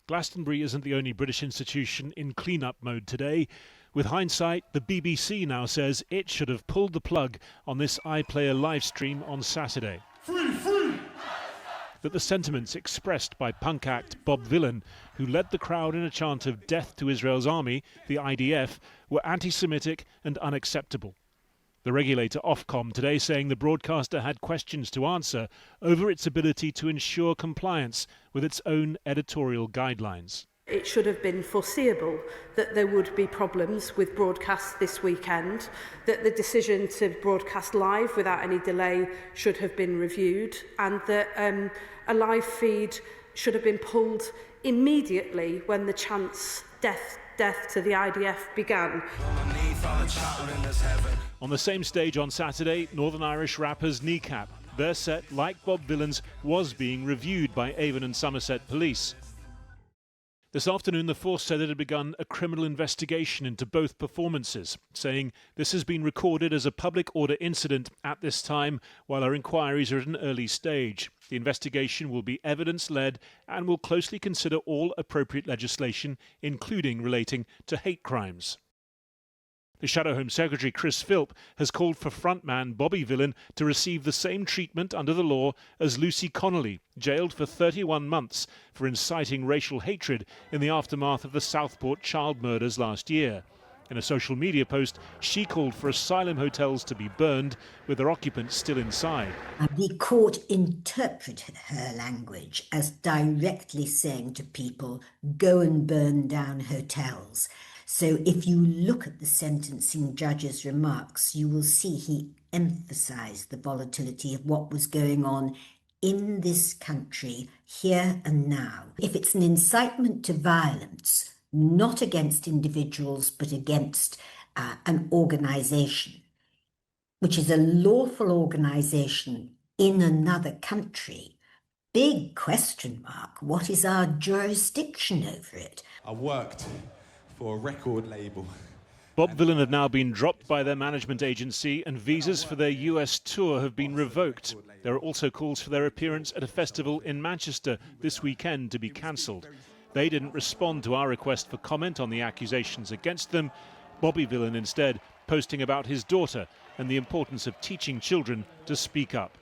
Glastonbury isn't the only British institution in clean-up mode today. With hindsight, the BBC now says it should have pulled the plug on this iPlayer live stream on Saturday. Free, free! That the sentiments expressed by punk act Bob Vylan, who led the crowd in a chant of death to Israel's army, the IDF, were anti-Semitic and unacceptable. The regulator Ofcom today saying the broadcaster had questions to answer over its ability to ensure compliance with its own editorial guidelines. It should have been foreseeable that there would be problems with broadcasts this weekend, that the decision to broadcast live without any delay should have been reviewed, and that a live feed should have been pulled immediately when the chants death to the IDF began. On the same stage on Saturday, Northern Irish rappers Kneecap. Their set, like Bob Vylan's, was being reviewed by Avon and Somerset Police. This afternoon, the force said it had begun a criminal investigation into both performances, saying this has been recorded as a public order incident at this time while our inquiries are at an early stage. The investigation will be evidence-led and will closely consider all appropriate legislation, including relating to hate crimes. The Shadow Home Secretary Chris Philp has called for frontman Bobby Vylan to receive the same treatment under the law as Lucy Connolly, jailed for 31 months for inciting racial hatred in the aftermath of the Southport child murders last year. In a social media post, she called for asylum hotels to be burned, with their occupants still inside. The court interpreted her language as directly saying to people, go and burn down hotels. So if you look at the sentencing judge's remarks, you will see he emphasised the volatility of what was going on in this country, here and now. If it's an incitement to violence, not against individuals, but against an organisation, which is a lawful organisation in another country, big question mark, what is our jurisdiction over it? I worked for a record label. Bob Vylan have now been dropped by their management agency, and visas for their US tour have been revoked. There are also calls for their appearance at a festival in Manchester this weekend to be cancelled. They didn't respond to our request for comment on the accusations against them. Bobby Vylan instead posting about his daughter and the importance of teaching children to speak up.